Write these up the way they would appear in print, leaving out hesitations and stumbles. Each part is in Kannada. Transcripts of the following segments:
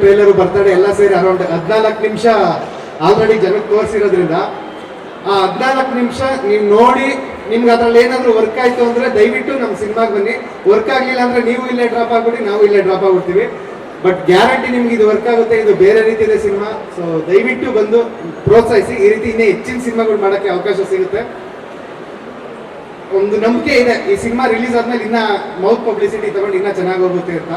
ಟ್ರೇಲರು ಬರ್ತಡೆ ಎಲ್ಲ ಸೇರಿ ಅರೌಂಡ್ 14 ನಿಮಿಷ ಆಲ್ರೆಡಿ ಜನಕ್ಕೆ ತೋರಿಸಿರೋದ್ರಿಂದ ಆ 14 ನಿಮಿಷ ನೀವು ನೋಡಿ ನಿಮ್ಗೆ ಅದ್ರಲ್ಲಿ ಏನಾದರೂ ವರ್ಕ್ ಆಯಿತು ಅಂದರೆ ದಯವಿಟ್ಟು ನಮ್ಮ ಸಿನಿಮಾಗೆ ಬನ್ನಿ. ವರ್ಕ್ ಆಗಲಿಲ್ಲ ಅಂದರೆ ನೀವು ಇಲ್ಲೇ ಡ್ರಾಪ್ ಆಗ್ಬಿಟ್ಟು ನಾವು ಇಲ್ಲೇ ಡ್ರಾಪ್ ಆಗ್ಬಿಡ್ತೀವಿ. ಬಟ್ ಗ್ಯಾರಂಟಿ ನಿಮ್ಗೆ ಇದು ವರ್ಕ್ ಆಗುತ್ತೆ. ಇದು ಬೇರೆ ರೀತಿ ಇದೆ ಸಿನಿಮಾ. ಸೊ ದಯವಿಟ್ಟು ಬಂದು ಪ್ರೋತ್ಸಾಹಿಸಿ. ಈ ರೀತಿ ಇನ್ನೇ ಹೆಚ್ಚಿನ ಸಿನಿಮಾಗಳು ಮಾಡೋಕ್ಕೆ ಅವಕಾಶ ಸಿಗುತ್ತೆ. ಒಂದು ನಂಬಿಕೆ ಇದೆ, ಈ ಸಿನಿಮಾ ರಿಲೀಸ್ ಆದ್ಮೇಲೆ ಇನ್ನೂ ಮೌತ್ ಪಬ್ಲಿಸಿಟಿ ತಗೊಂಡು ಇನ್ನೂ ಚೆನ್ನಾಗಿ ಹೋಗುತ್ತೆ ಅಂತ.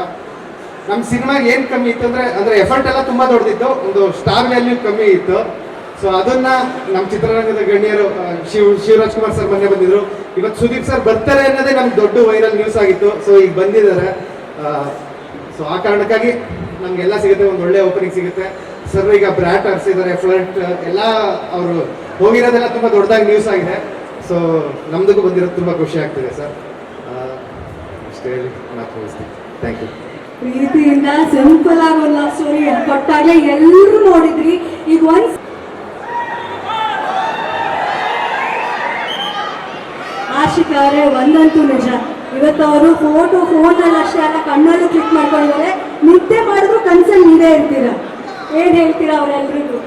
ನಮ್ಮ ಸಿನಿಮಾಗೆ ಏನು ಕಮ್ಮಿ ಇತ್ತು ಅಂದರೆ ಎಫರ್ಟ್ ಎಲ್ಲ ತುಂಬ ದೊಡ್ಡದಿತ್ತು, ಒಂದು ಸ್ಟಾರ್ ವ್ಯಾಲ್ಯೂ ಕಮ್ಮಿ ಇತ್ತು. ಸೊ ಅದನ್ನ ನಮ್ಮ ಚಿತ್ರರಂಗದ ಗಣ್ಯರು ಶಿವರಾಜ್ ಕುಮಾರ್ ಸರ್ ಮೊನ್ನೆ ಬಂದಿದ್ರು. ಇವತ್ತು ಸುದೀಪ್ ಸರ್ ಬರ್ತಾರೆ ಅನ್ನೋದೇ ನಮ್ಗೆ ದೊಡ್ಡ ವೈರಲ್ ನ್ಯೂಸ್ ಆಗಿತ್ತು. ಸೊ ಈಗ ಬಂದಿದ್ದಾರೆ. ಸೊ ಆ ಕಾರಣಕ್ಕಾಗಿ ನಮಗೆಲ್ಲ ಸಿಗುತ್ತೆ, ಒಂದು ಒಳ್ಳೆ ಓಪನಿಂಗ್ ಸಿಗುತ್ತೆ. ಸರ್ ಈಗ ಬ್ರ್ಯಾಟ್ ಆರಿಸಿದ್ದಾರೆ, ಫ್ಲಂಟ್ ಎಲ್ಲ ಅವರು ಹೋಗಿರೋದೆಲ್ಲ ತುಂಬ ದೊಡ್ಡದಾಗಿ ನ್ಯೂಸ್ ಆಗಿದೆ. ಸೊ ನಮ್ದಕ್ಕೂ ಬಂದಿರೋದು ತುಂಬ ಖುಷಿ ಆಗ್ತಿದೆ ಸರ್. ಅಷ್ಟೇ ಹೇಳಿ ನಾನು ತೋರಿಸ್ತೀನಿ. Thank you. ಪ್ರೀತಿಯಿಂದ ಸಿಂಪಲ್ ಆಗಿ ಒಂದು ಲವ್ ಸ್ಟೋರಿ ಕೊಟ್ಟಾಗಲೇ ಎಲ್ಲರೂ ನೋಡಿದ್ರಿ. ಈಗ ಒಂದು ಆಶಿಕಾ ಅವರೇ ಒಂದಂತೂ ನಿಜ, ಇವತ್ತು ಅವರು ಫೋನಲ್ಲಿ ಅಷ್ಟೇ ಅಲ್ಲ ಕಣ್ಣಲ್ಲೂ ಕ್ಲಿಕ್ ಮಾಡ್ಕೊಂಡಿದ್ದಾರೆ. ನಿದ್ದೆ ಮಾಡಿದ್ರು ಕನ್ಸಲ್ಲಿ ನೀವೇ ಇರ್ತೀರ. ಏನ್ ಹೇಳ್ತೀರಾ ಅವರೆಲ್ರಿಗೂ?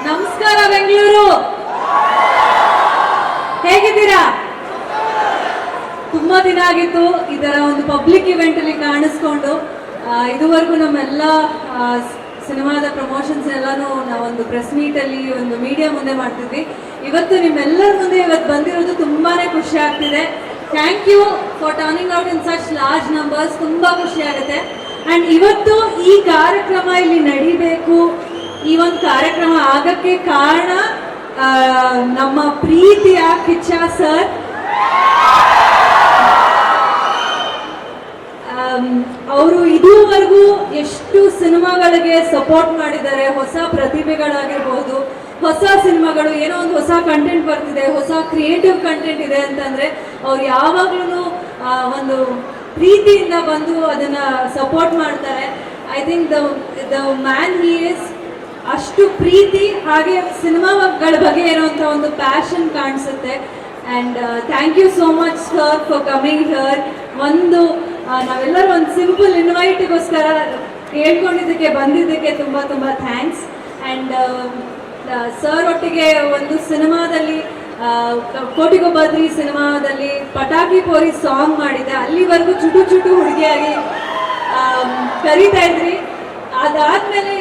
ನಮಸ್ಕಾರ ಬೆಂಗಳೂರು, ಹೇಗಿದ್ದೀರಾ? ತುಂಬಾ ದಿನ ಆಗಿತ್ತು ಇದರ ಒಂದು ಪಬ್ಲಿಕ್ ಇವೆಂಟ್ ಅಲ್ಲಿ ಕಾಣಿಸ್ಕೊಂಡು. ಇದುವರೆಗೂ ನಮ್ಮೆಲ್ಲ ಸಿನಿಮಾದ ಪ್ರಮೋಷನ್ಸ್ ಎಲ್ಲಾನು ನಾವೊಂದು ಪ್ರೆಸ್ ಮೀಟ್ ಅಲ್ಲಿ ಒಂದು ಮೀಡಿಯಾ ಮುಂದೆ ಮಾಡ್ತಿದ್ವಿ. ಇವತ್ತು ನಿಮ್ಮೆಲ್ಲರ ಮುಂದೆ ಇವತ್ತು ಬಂದಿರೋದು ತುಂಬಾನೇ ಖುಷಿ ಆಗ್ತಿದೆ. Thank you for turning out in such large numbers. ತುಂಬಾ ಖುಷಿ ಆಗುತ್ತೆ. ಅಂಡ್ ಇವತ್ತು ಈ ಕಾರ್ಯಕ್ರಮ ಇಲ್ಲಿ ನಡಿಬೇಕು, ಈ ಒಂದು ಕಾರ್ಯಕ್ರಮ ಆಗಕ್ಕೆ ಕಾರಣ ನಮ್ಮ ಪ್ರೀತಿಯ ಕಿಚ್ಚ ಸರ್. ಅವರು ಇದುವರೆಗೂ ಎಷ್ಟು ಸಿನಿಮಾಗಳಿಗೆ ಸಪೋರ್ಟ್ ಮಾಡಿದ್ದಾರೆ. ಹೊಸ ಪ್ರತಿಭೆಗಳಾಗಿರ್ಬೋದು, ಹೊಸ ಸಿನಿಮಾಗಳು ಏನೋ ಒಂದು ಹೊಸ ಕಂಟೆಂಟ್ ಬರ್ತಿದೆ, ಹೊಸ ಕ್ರಿಯೇಟಿವ್ ಕಂಟೆಂಟ್ ಇದೆ ಅಂತಂದ್ರೆ ಅವ್ರು ಯಾವಾಗ್ಲೂ ಒಂದು ಪ್ರೀತಿಯಿಂದ ಬಂದು ಅದನ್ನ ಸಪೋರ್ಟ್ ಮಾಡ್ತಾರೆ. I think the man he is. ಅಷ್ಟು ಪ್ರೀತಿ, ಹಾಗೆ ಸಿನಿಮಾಗಳ ಬಗ್ಗೆ ಇರುವಂತ ಒಂದು ಪ್ಯಾಷನ್ ಕಾಣಿಸುತ್ತೆ. And thank you so much sir for coming here. ಒಂದು ನಾವೆಲ್ಲರೂ ಒಂದು ಸಿಂಪಲ್ ಇನ್ವೈಟ್ಗೋಸ್ಕರ ಕೇಳ್ಕೊಂಡಿದ್ದಕ್ಕೆ ಬಂದಿದ್ದಕ್ಕೆ ತುಂಬ ತುಂಬ ಥ್ಯಾಂಕ್ಸ್. ಆ್ಯಂಡ್ ಸರ್ ಒಟ್ಟಿಗೆ ಒಂದು ಸಿನಿಮಾದಲ್ಲಿ ಕೋಟಿಗೊಬ್ಬದ್ರಿ ಸಿನಿಮಾದಲ್ಲಿ ಪಟಾಕಿ ಪೋರಿ ಸಾಂಗ್ ಮಾಡಿದ್ದೆ. ಅಲ್ಲಿವರೆಗೂ ಚುಟು ಚುಟು ಹುಡುಗಿಯಾಗಿ ಕರೀತಾ ಇದ್ರಿ. ಅದಾದ್ಮೇಲೆ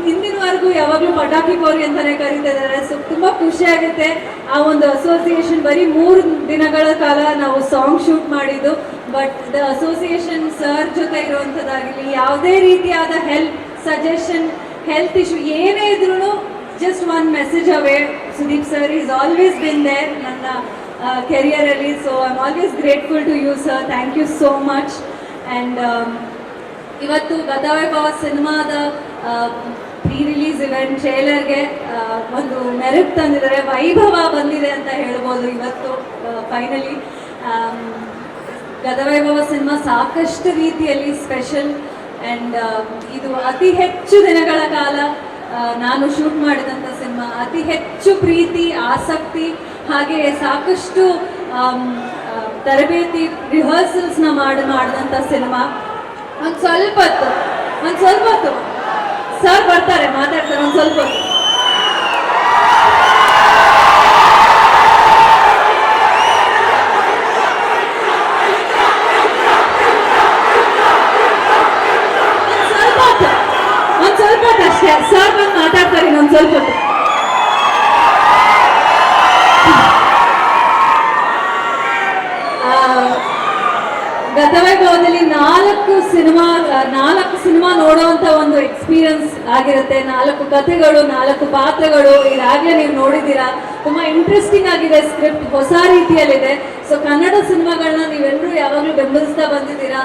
ಹಿಂದಿನವರೆಗೂ ಯಾವಾಗಲೂ ಪಟಾಕಿ ಪೋರಿ ಅಂತಾನೆ ಕರೀತಾ ಇದ್ದಾರೆ. ಸೊ ತುಂಬ ಖುಷಿ ಆಗುತ್ತೆ. ಆ ಒಂದು ಅಸೋಸಿಯೇಷನ್ ಬರೀ 3 ದಿನಗಳ ಕಾಲ ನಾವು ಸಾಂಗ್ ಶೂಟ್ ಮಾಡಿದ್ದು. ಬಟ್ ದ ಅಸೋಸಿಯೇಷನ್ ಸರ್ ಜೊತೆ ಇರುವಂಥದ್ದಾಗಲಿ, ಯಾವುದೇ ರೀತಿಯಾದ ಹೆಲ್ಪ್, ಸಜೆಷನ್, ಹೆಲ್ತ್ ಇಶ್ಯೂ ಏನೇ ಇದ್ರೂ just one message away. Sudeep sir is always been there ನನ್ನ ಕೆರಿಯರಲ್ಲಿ. So I am always grateful to you sir. Thank you so much. And ಇವತ್ತು ಗತವೈಭವ ಸಿನಿಮಾದ ಪ್ರೀ ರಿಲೀಸ್ ಇವೆಂಟ್ ಟ್ರೇಲರ್ಗೆ ಒಂದು ಮೆರುಗು ತಂದಿದ್ದಾರೆ, ವೈಭವ ಬಂದಿದೆ ಅಂತ ಹೇಳ್ಬೋದು. ಇವತ್ತು ಫೈನಲಿ ಗತವೈಭವ ಸಿನಿಮಾ ಸಾಕಷ್ಟು ರೀತಿಯಲ್ಲಿ ಸ್ಪೆಷಲ್. ಆ್ಯಂಡ್ ಇದು ಅತಿ ಹೆಚ್ಚು ದಿನಗಳ ಕಾಲ ನಾನು ಶೂಟ್ ಮಾಡಿದಂಥ ಸಿನಿಮಾ. ಅತಿ ಹೆಚ್ಚು ಪ್ರೀತಿ, ಆಸಕ್ತಿ, ಹಾಗೆ ಸಾಕಷ್ಟು ತರಬೇತಿ, ರಿಹರ್ಸಲ್ಸ್ನ ಮಾಡಿದಂಥ ಸಿನಿಮಾ. ಒಂದು ಸ್ವಲ್ಪ ಹೊತ್ತು ಸರ್ ಬರ್ತಾರೆ, ಮಾತಾಡ್ತಾರೆ. ಒಂದು ಸ್ವಲ್ಪ ಹೊತ್ತು ಅಷ್ಟೇ. ಸರ್ ಬಂದು ಮಾತಾಡ್ತಾರೆ ಇನ್ನೊಂದು ಸ್ವಲ್ಪ ಹೊತ್ತು. ಗತವೈಭವದಲ್ಲಿ 4 ಸಿನಿಮಾ ನೋಡುವಂತ ಒಂದು ಎಕ್ಸ್ಪೀರಿಯನ್ಸ್ ಆಗಿರುತ್ತೆ. 4 ಕಥೆಗಳು, 4 ಪಾತ್ರಗಳು ಈಗಾಗಲೇ ನೀವು ನೋಡಿದ್ದೀರಾ. ತುಂಬಾ ಇಂಟ್ರೆಸ್ಟಿಂಗ್ ಆಗಿದೆ. ಸ್ಕ್ರಿಪ್ಟ್ ಹೊಸ ರೀತಿಯಲ್ಲಿದೆ. ಸೊ ಕನ್ನಡ ಸಿನಿಮಾಗಳನ್ನ ನೀವೆಲ್ಲರೂ ಯಾವಾಗಲೂ ಬೆಂಬಲಿಸ್ತಾ ಬಂದಿದ್ದೀರಾ.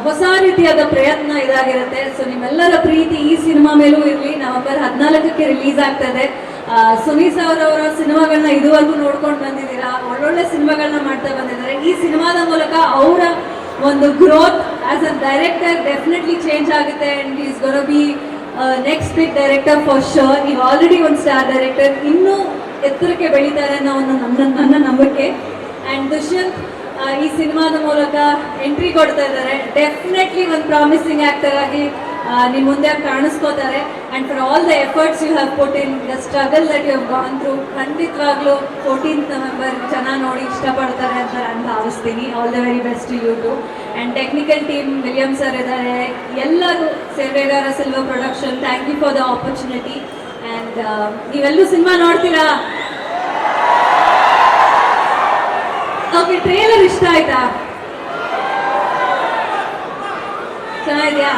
ಹೊಸ ರೀತಿಯಾದ ಪ್ರಯತ್ನ ಇದಾಗಿರುತ್ತೆ. ಸೊ ನಿಮ್ಮೆಲ್ಲರ ಪ್ರೀತಿ ಈ ಸಿನಿಮಾ ಮೇಲೂ ಇರಲಿ. ನವೆಂಬರ್ 14ಕ್ಕೆ ರಿಲೀಸ್ ಆಗ್ತದೆ. ಸುನೀಲ್ ಅವರವರ ಸಿನಿಮಾಗಳನ್ನ ಇದುವರೆಗೂ ನೋಡ್ಕೊಂಡು ಬಂದಿದ್ದೀರಾ. ಒಳ್ಳೊಳ್ಳೆ ಸಿನಿಮಾಗಳನ್ನ ಮಾಡ್ತಾ ಬಂದಿದ್ದಾರೆ. ಈ ಸಿನಿಮಾದ ಮೂಲಕ ಅವರ ಒಂದು growth as a director definitely change ಆಗುತ್ತೆ. And is gonna be next big director for sure. ನೀವು ಆಲ್ರೆಡಿ ಒಂದು ಸ್ಟಾರ್ ಡೈರೆಕ್ಟರ್, ಇನ್ನೂ ಎತ್ತರಕ್ಕೆ ಬೆಳೀತಾರೆ ಅನ್ನೋ ನನ್ನ ನಂಬಿಕೆ. ಆ್ಯಂಡ್ ದುಷ್ಯಂತ್ ಈ ಸಿನಿಮಾದ ಮೂಲಕ ಎಂಟ್ರಿ ಕೊಡ್ತಾ ಇದ್ದಾರೆ. ಡೆಫಿನೆಟ್ಲಿ ಒಂದು ಪ್ರಾಮಿಸಿಂಗ್ ಆಕ್ಟರ್ ಆಗಿ ನಿಮ್ಮ ಮುಂದೆ ಕಾಣಿಸ್ಕೋತಾರೆ. And for all the efforts you have put in, the struggle that you have gone through, ಖಂಡಿತವಾಗ್ಲೂ 14th November ಜನ ನೋಡಿ ಇಷ್ಟಪಡ್ತಾರೆ ಅಂತ ನಾನು ಭಾವಿಸ್ತೀನಿ. All the very best you too. And technical team William sir ಇದ್ದಾರೆ, ಎಲ್ಲರೂ ಸೇವೆಗಾರ silver production, thank you for the opportunity. And ನೀವೆಲ್ಲೂ ಸಿನಿಮಾ ನೋಡ್ತೀರಾ? ಓಕೆ, ಟ್ರೇಲರ್ ಇಷ್ಟ ಆಯ್ತಾ? ಚೆನ್ನಾಗಿದೆಯಾ?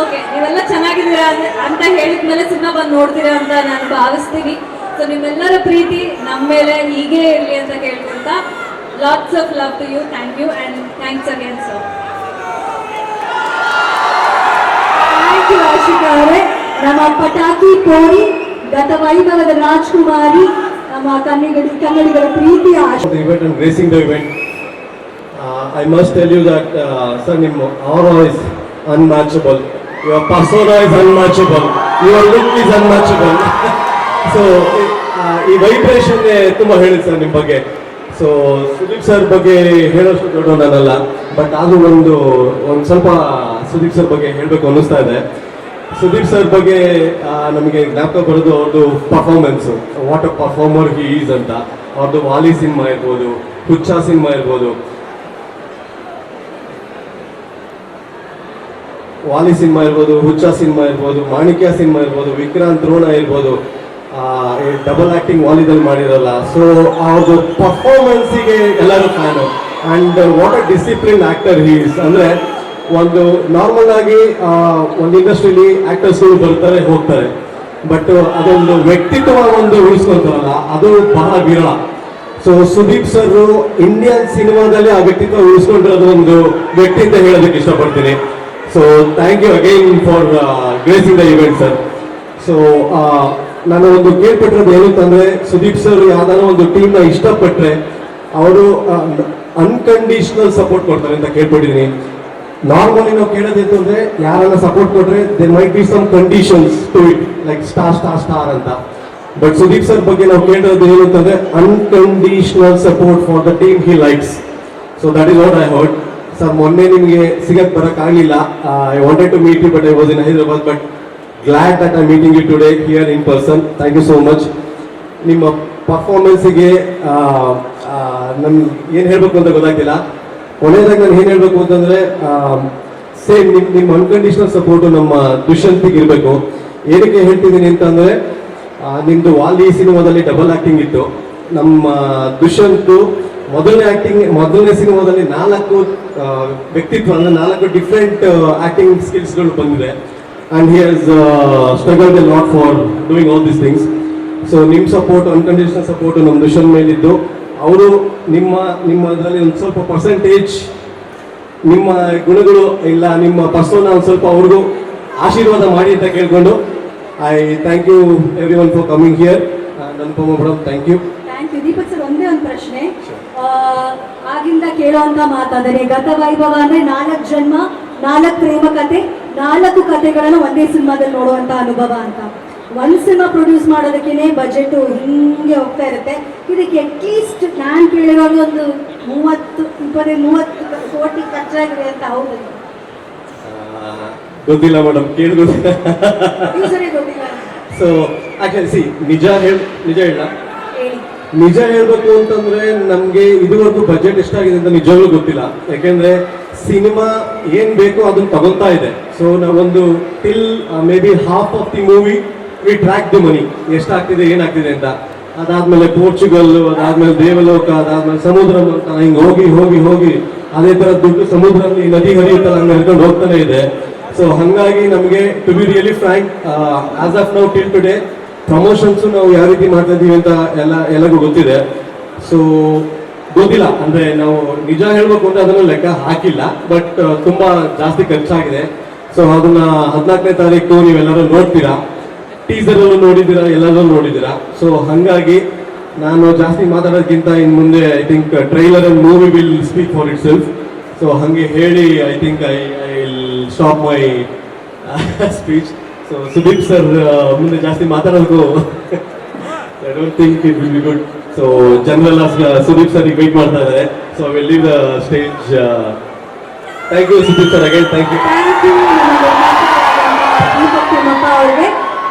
ಓಕೆ, ನೀವೆಲ್ಲ ಚೆನ್ನಾಗಿದ್ದೀರಾ ಅಂತ ಹೇಳಿದ್ಮೇಲೆ ಸಿನಿಮಾ ಬಂದು ನೋಡ್ತೀರಾ ಅಂತ ನಾನು ಭಾವಿಸ್ತೀನಿ. ಸೊ ನಿಮ್ಮೆಲ್ಲರ ಪ್ರೀತಿ ನಮ್ಮ ಮೇಲೆ ಹೀಗೆ ಇರಲಿ ಅಂತ ಕೇಳ್ಕೊಂತ, lots of love to you. Thank you and thanks again sir. Thank you Ashika ಅವರೇ. ನಮ್ಮ ಪಟಾಕಿ ಕೋಡಿ ಗತ ವೈಭವದ ರಾಜ್ಕುಮಾರಿ, ನಮ್ಮ ಕನ್ನಡಿಗರ ಪ್ರೀತಿಯ the event and gracing the event. I must tell you that sir, your aura is unmatchable. Your persona is unmatchable. Your look is unmatchable. So ಈ ವೈಬ್ರೇಷನ್ ತುಂಬಾ ಹೇಳಿ ಸರ್ ನಿಮ್ಮ ಬಗ್ಗೆ. ಸೊ ಸುದೀಪ್ ಸರ್ ಬಗ್ಗೆ ಹೇಳೋಷ್ಟು ದೊಡ್ಡ ನಾನಲ್ಲ, ಬಟ್ ಆದ್ರೂ ಒಂದು ಸ್ವಲ್ಪ ಸುದೀಪ್ ಸರ್ ಬಗ್ಗೆ ಹೇಳಬೇಕು ಅನ್ನಿಸ್ತಾ ಇದೆ. ಸುದೀಪ್ ಸರ್ ಬಗ್ಗೆ ನಮಗೆ ಜ್ಞಾಪಕ ಬರೋದು ಅವ್ರದ್ದು performance, what a performer he is ಅಂತ. ಅವ್ರದ್ದು ವಾಲಿ ಸಿನಿಮಾ ಇರ್ಬೋದು, ಹುಚ್ಚ ಸಿನಿಮಾ ಇರ್ಬೋದು, ವಾಲಿ ಸಿನಿಮಾ ಇರ್ಬೋದು, ಹುಚ್ಚ ಸಿನಿಮಾ ಇರ್ಬೋದು, ಮಾಣಿಕ್ಯ ಸಿನಿಮಾ ಇರ್ಬೋದು, ವಿಕ್ರಾಂತ್ ರೋಣ ಇರ್ಬೋದು, ಡಬಲ್ ಆಕ್ಟಿಂಗ್ ವಾಲಿದಲ್ಲಿ ಮಾಡಿರಲ್ಲ. ಸೊ ಅವ್ರದ್ದು ಪರ್ಫಾರ್ಮೆನ್ಸಿಗೆ ಎಲ್ಲರೂ fan. And what a discipline actor he is. ಅಂದರೆ ಒಂದು ನಾರ್ಮಲ್ ಆಗಿ ಒಂದು ಇಂಡಸ್ಟ್ರಿಲಿ ಆಕ್ಟರ್ಸ್ಗಳು ಬರ್ತಾರೆ ಹೋಗ್ತಾರೆ, ಬಟ್ ಅದೊಂದು ವ್ಯಕ್ತಿತ್ವ ಒಂದು ಉಳಿಸ್ಕೊಂತಾರಲ್ಲ, ಅದು ಬಹಳ ವಿರಳ. ಸೊ ಸುದೀಪ್ ಸರ್ ಇಂಡಿಯನ್ ಸಿನಿಮಾದಲ್ಲಿ ಆ ವ್ಯಕ್ತಿತ್ವ ಉಳಿಸ್ಕೊಂಡಿರೋದು ಒಂದು ವ್ಯಕ್ತಿ ಅಂತ ಹೇಳೋದಕ್ಕೆ ಇಷ್ಟಪಡ್ತೀನಿ. So thank you again for gracing the event sir. So ನಾನು ಒಂದು ಕೇಳ್ಪಟ್ಟಿರೋದು ಏನಂತಂದ್ರೆ, ಸುದೀಪ್ ಸರ್ ಯಾವ್ದಾರ ಒಂದು ಟೀಮ್ನ ಇಷ್ಟಪಟ್ಟರೆ ಅವರು ಅನ್ಕಂಡೀಷನಲ್ ಸಪೋರ್ಟ್ ಕೊಡ್ತಾರೆ ಅಂತ ಕೇಳ್ಪಟ್ಟಿದ್ದೀನಿ. ನಾರ್ಮಲಿ ನಾವು ಕೇಳೋದಿತ್ತು ಅಂದ್ರೆ ಯಾರನ್ನ ಸಪೋರ್ಟ್ ಕೊಟ್ರೆ there might be some conditions to it, like star ಅಂತ. ಬಟ್ ಸುದೀಪ್ ಸರ್ ಬಗ್ಗೆ ನಾವು ಕೇಳಿರೋದು ಏನು ಅಂತಂದ್ರೆ unconditional support for the team he likes. So that is what I heard. Sir ಮೊನ್ನೆ ನಿಮಗೆ ಸಿಗಕ್ ಬರಕ್ ಆಗಲಿಲ್ಲ. I wanted to meet you but I was in Hyderabad, but glad that I meeting you today here in person. Thank you so much. ನಿಮ್ಮ ಪರ್ಫಾರ್ಮೆನ್ಸಿಗೆ ನನ್ಗೆ ಏನು ಹೇಳಬೇಕು ಅಂತ ಗೊತ್ತಾಗ್ತಿಲ್ಲ. ಕೊನೆಯದಾಗಿ ನಾನು ಏನು ಹೇಳಬೇಕು ಅಂತಂದ್ರೆ, ಸೇಮ್ ನಿಮ್ಮ ಅನ್ಕಂಡೀಷನಲ್ ಸಪೋರ್ಟು ನಮ್ಮ ದುಷ್ಯಂತಿಗೆ ಇರಬೇಕು. ಏನಕ್ಕೆ ಹೇಳ್ತಿದ್ದೀನಿ ಅಂತಂದ್ರೆ, ನಿಮ್ದು ವಾಲಿ ಸಿನಿಮಾದಲ್ಲಿ ಡಬಲ್ ಆಕ್ಟಿಂಗ್ ಇತ್ತು. ನಮ್ಮ ದುಷ್ಯಂತು ಮೊದಲನೇ ಸಿನಿಮಾದಲ್ಲಿ 4 ವ್ಯಕ್ತಿತ್ವ ಅಂದ್ರೆ 4 ಡಿಫ್ರೆಂಟ್ ಆಕ್ಟಿಂಗ್ ಸ್ಕಿಲ್ಸ್ಗಳು ಬಂದಿದೆ. And he has struggled A lot for doing all these things. So ನಿಮ್ಮ ಸಪೋರ್ಟ್, ಅನ್ಕಂಡೀಷನಲ್ ಸಪೋರ್ಟ್ ನಮ್ಮ ದುಷ್ಯಂತ್ ಮೇಲಿದ್ದು, ಅವರು ನಿಮ್ಮ ಅದರಲ್ಲಿ ಒಂದು ಸ್ವಲ್ಪ ಪರ್ಸೆಂಟೇಜ್ ನಿಮ್ಮ ಗುಣಗಳು ಇಲ್ಲ, ನಿಮ್ಮ ಪರ್ಸೋನ ಒಂದು ಸ್ವಲ್ಪ ಅವ್ರಿಗೂ ಆಶೀರ್ವಾದ ಮಾಡಿ ಅಂತ ಕೇಳ್ಕೊಂಡು, I thank you everyone for coming here. Anupama madam, thank you. Thank you. Deepak sir, ಒಂದೇ ಒಂದು ಪ್ರಶ್ನೆ. ಆಗಿಂದ ಕೇಳುವಂತ ಮಾತಾದರೆ, ಗತ ವೈಭವ ಅಂದ್ರೆ 4 ಜನ್ಮ, 4 ಪ್ರೇಮ ಕತೆ, 4 ಕತೆಗಳನ್ನು ಒಂದೇ ಸಿನಿಮಾದಲ್ಲಿ ನೋಡುವಂತ ಅನುಭವ ಅಂತ. ಒಂದು ಸಿನಿಮಾ ಪ್ರೊಡ್ಯೂಸ್ ಮಾಡೋದಕ್ಕೇನೆ ಬಜೆಟ್ ಹಿಂಗೆ ಹೋಗ್ತಾ ಇರುತ್ತೆ. ಇದಕ್ಕೆ ಅಟ್ಲೀಸ್ಟ್ ನಾನು ಕೇಳಿರುವಾಗ ಒಂದು 30 ಕೋಟಿ ಖರ್ಚಾಗಿದೆ ಅಂತ. ಹೌದು? ಗೊತ್ತಿಲ್ಲ ಮೇಡಮ್, ಕೇಳಿದ್ರು. ಸರಿ, ಗೊತ್ತಿಲ್ಲ. ಸೊ ಆಕ್ಚುಲಿ ನಿಜ ಹೇಳ ಹೇಳಿ. ನಿಜ ಹೇಳ್ಬೇಕು ಅಂತಂದ್ರೆ ನಮ್ಗೆ ಇದುವರೆಗೂ ಬಜೆಟ್ ಎಷ್ಟಾಗಿದೆ ಅಂತ ನಿಜವಾಗ್ಲೂ ಗೊತ್ತಿಲ್ಲ. ಯಾಕೆಂದ್ರೆ ಸಿನಿಮಾ ಏನ್ ಬೇಕೋ ಅದನ್ನ ತಗೊಳ್ತಾ ಇದೆ. ಸೊ ನಾವೊಂದು till maybe half of the movie we track the money, ಎಷ್ಟಾಗ್ತಿದೆ ಏನಾಗ್ತಿದೆ ಅಂತ. ಅದಾದ್ಮೇಲೆ ಪೋರ್ಚುಗಲ್, ಅದಾದ್ಮೇಲೆ ದೇವಲೋಕ, ಅದಾದ್ಮೇಲೆ ಸಮುದ್ರ ಅಂತ ಹಿಂಗೆ ಹೋಗಿ ಅದೇ ತರ ದುಡ್ಡು ಸಮುದ್ರದಲ್ಲಿ ನದಿ ಹರಿಯುತ್ತಲ್ಲ ಹಂಗೆ ಹರ್ಕೊಂಡು ಹೋಗ್ತಾನೆ ಇದೆ. ಸೊ ಹಂಗಾಗಿ ನಮಗೆ to be really frank, as of now till today promotions ನಾವು ಯಾವ ರೀತಿ ಮಾಡ್ತಾ ಇದೀವಿ ಅಂತ ಎಲ್ಲರಿಗೂ ಗೊತ್ತಿದೆ. ಸೊ ಗೊತ್ತಿಲ್ಲ ಅಂದ್ರೆ ನಾವು ನಿಜ ಹೇಳ್ಬೇಕು ಅಂದ್ರೆ ಅದನ್ನು ಲೆಕ್ಕ ಹಾಕಿಲ್ಲ, ಬಟ್ ತುಂಬಾ ಜಾಸ್ತಿ ಖರ್ಚಾಗಿದೆ. ಸೊ ಅದನ್ನ 14ನೇ ತಾರೀಕು ನೀವೆಲ್ಲರೂ ನೋಡ್ತೀರಾ, ಟೀಸರ್ ಅಲ್ಲೂ ನೋಡಿದ್ದೀರಾ, ಎಲ್ಲರೂ ನೋಡಿದ್ದೀರಾ. ಸೊ ಹಂಗಾಗಿ ನಾನು ಜಾಸ್ತಿ ಮಾತಾಡೋದಕ್ಕಿಂತ ಇನ್ನು ಮುಂದೆ I think trailer and movie will speak for it self. So ಹಂಗೆ ಹೇಳಿ I think I will stop my speech. So Sudeep sir ಮುಂದೆ ಜಾಸ್ತಿ ಮಾತಾಡೋದು I don't think it will be good. So ಜನರೆಲ್ಲ ಸುದೀಪ್ ಸರ್ ವೇಟ್ ಮಾಡ್ತಾ ಇದ್ದಾರೆ. So I will leave the stage. Thank you, Sudeep sir, again. Thank you. Thank you Deepak Thimmappa ಅವರಿಗೆ.